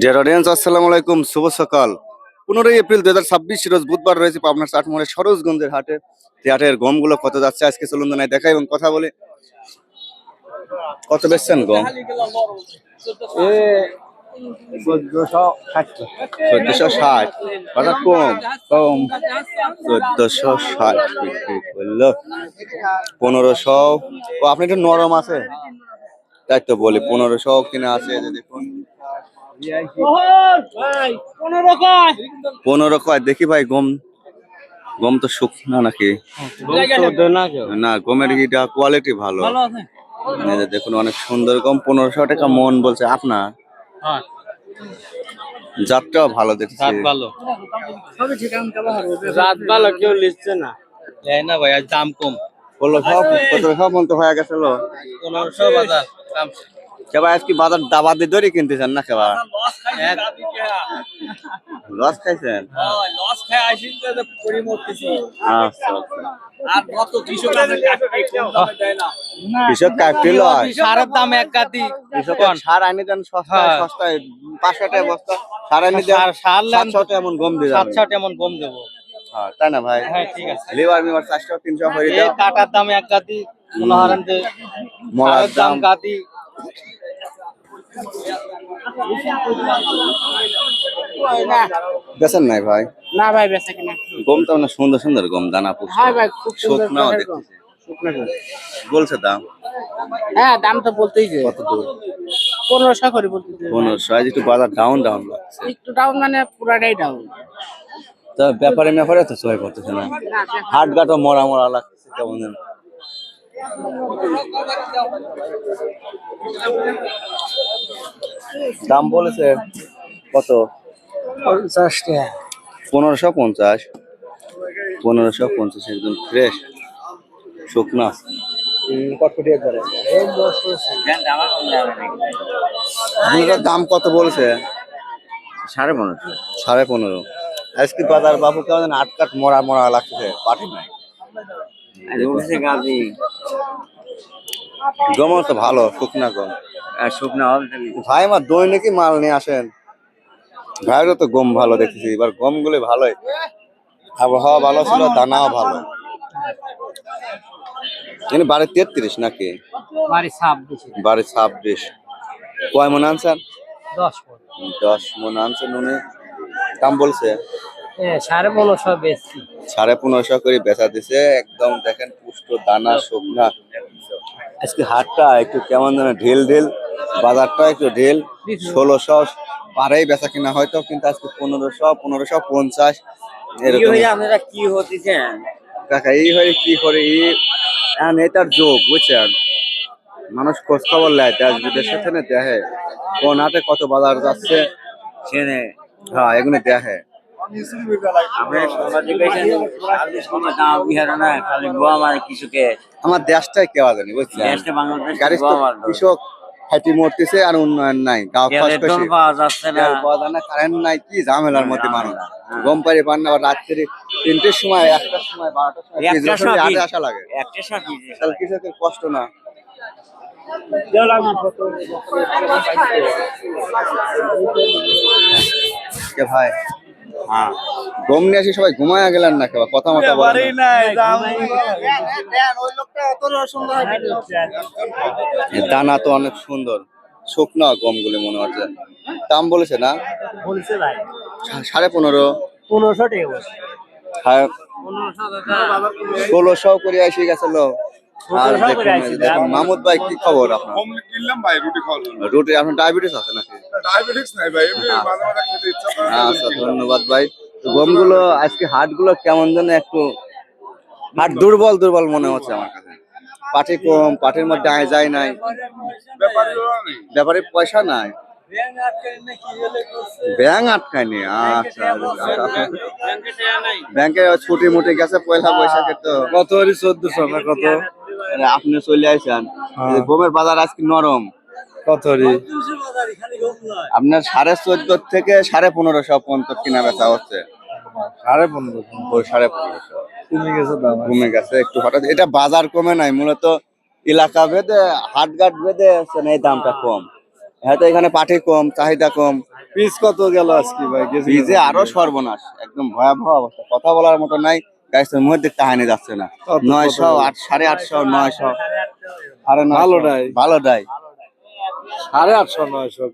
Dear audience, আসসালামু আলাইকুম, শুভ সকাল। 15 এপ্রিল 2026 রোজ বুধবার রয়েছে পাবনার চাটমোড়ের সরোজগঞ্জের হাটে। হাটের গমগুলো কত যাচ্ছে আজকে চলুন জানাই দেখাই এবং কথা বলি। কত বেচছেন গম? 1460। বাজার কম কম 1460 বিক্রি করলো। 1500। ও আপনি একটু নরম আছে তাই তো বলি, 1500 কিনা আছে যে দেখুন। 15 কয় দেখি ভাই। গম গম তো শুকনা নাকি না? গমের এটা কোয়ালিটি ভালো। এই যে দেখুন অনেক সুন্দর গম। 1500 টাকা মন বলছে আপনার। জাতটাও ভালো দেখছি। কেউ লিখছে না ভাই, আজ দাম কম। 1500 মন তো হয়ে গেছিল। 1500 বাজার কেবা আজকে বাজার দাবা দিয়ে ধরে কিনতেছেন না? কেবা লস খাইছেন? লস খাই আসি তো পরি মরতেছি। আচ্ছা আর কত কৃষক আছে কাটতে কম দামে দেয় না। কৃষক কাটতে লয়। সারের দাম এক গাদি। কৃষক সার আনি দেন সস্তায় সস্তায় 500 টাকা বস্তা সার আনি দেন। সার 700 এমন গম দিয়ে যাবেন। 700 এমন গম দেব। হ্যাঁ তাই না ভাই? হ্যাঁ ঠিক আছে। লিভার মিভার 400 300 করে দাও। কাটার দাম এক গাদি, মনে হারেন যে মলার দাম গাদি। বেছেন নাই ভাই? না ভাই বেচা কিনা। গম তো অনেক সুন্দর সুন্দর গম, দানা পুষ্ট। হ্যাঁ ভাই খুব সুন্দর শুকনাও দেখতেছি। বলছে দাম? হ্যাঁ দাম তো বলতেই যে কত দূর? 1500 করে বলতেছে। 1500। আজ একটু বাজার ডাউন লাগছে। একটু ডাউন মানে পুরাটাই ডাউন। তো ব্যাপারে তো সবাই করতেছে না। হাট ঘাটও মরা মরা লাগছে কেমন যেন। দাম বলেছে কত? 50 টাকা। 1550। 1550 একদম ফ্রেশ শুকনা। আপনার দাম কত বলছে? 15.5। 15.5। আজকে বাজার বাবু কেমন আটকাট মরা মরা লাগছে, পাঠি নাই। গম তো ভালো, শুকনা গম। শুকনা ভাই আমার দৈনিকই মাল নিয়ে আসেন। ভাইয়েরও তো গম ভালো দেখতেছি, এবার গম গুলো ভালোই। আবহাওয়া ভালো ছিল, দানাও ভালো। কিন্তু বাড়ি 33 নাকি? বাড়ি 26। বাড়ি 26। কয় মন আনছেন? 10 মণ। 10 মন আনছেন উনি। দাম বলছে 1550 বেশি। 1550 করে বেচা দিছে। একদম দেখেন পুষ্ট দানা শুকনা। আজকে হাটটা একটু কেমন যেন ঢিল ঢিল, বাজারটা একটু ঢিল। 1600 পারেই বেচা কিনা হয়তো, কিন্তু আজকে 1500 1550 এরকম। আপনারা কি হতেছেন কাকা এই হয় কি করে নেতার যোগ বুঝছেন? মানুষ খোঁজ খবর নেয় দেশ বিদেশের সাথে দেখে কোন হাটে কত বাজার যাচ্ছে। হ্যাঁ এগুলো দেখে। আমার দেশটাই কেওয়া জানি বুঝছেন? গাড়ি কৃষক হাঁটি মরতেছে আর উন্নয়ন নাই। গাঁও পাওয়া না, কারেন্ট নাই, কি ঝামেলার মধ্যে মানুষ। গম পারি পান না, রাত্রি 3টের সময় 1টার সময় 12টার সময় হাটে আসা লাগে। তাহলে কৃষকের কষ্ট না? ভাই হ্যাঁ গম নিয়ে আসি সবাই ঘুমায় গেলেন না? কেবা কথা মতো বলেন না। দানা তো অনেক সুন্দর, শুকনো গম গুলি মনে হচ্ছে। দাম বলেছে না? বলছে ভাই 15.5। 1500 টাকা বলছে। হ্যাঁ 1600 করে এসে গেছিল। আর দেখুন মাহমুদ ভাই কি খবর আপনার? রুটি আপনার ডায়াবেটিস আছে নাকি? আচ্ছা ধন্যবাদ ভাই। গমগুলো আজকে হাটগুলো কেমন যেন একটু হাট দুর্বল দুর্বল মনে হচ্ছে আমার কাছে। পাটি কম, পাটির মধ্যে আয় যায় নাই, ব্যাপারে পয়সা নাই, ব্যাংক আটকায়নি। আচ্ছা ব্যাংকে ছুটি মুটি গেছে পয়লা বৈশাখে। তো কত 1400 না কত? আপনি চলে আসেন। গমের বাজার আজকে নরম। কত আপনার 14.5 থেকে 1550 পর্যন্ত কিনা বেচা হচ্ছে। 1550 1550 কমে গেছে দাম। কমে গেছে একটু হঠাৎ। এটা বাজার কমে নাই, মূলত এলাকা ভেদে হাটঘাট ভেদে হচ্ছে না এই দামটা কম। হয়তো এখানে পাটি কম, চাহিদা কম। পিস কত গেল আজকে ভাই? বীজে আরো সর্বনাশ, একদম ভয়াবহ অবস্থা, কথা বলার মতো নাই। গাছের মধ্যে কাহিনী যাচ্ছে না। কত 900, বলে? 850, 900, ভালোটাই। ভালোটাই। 850, 900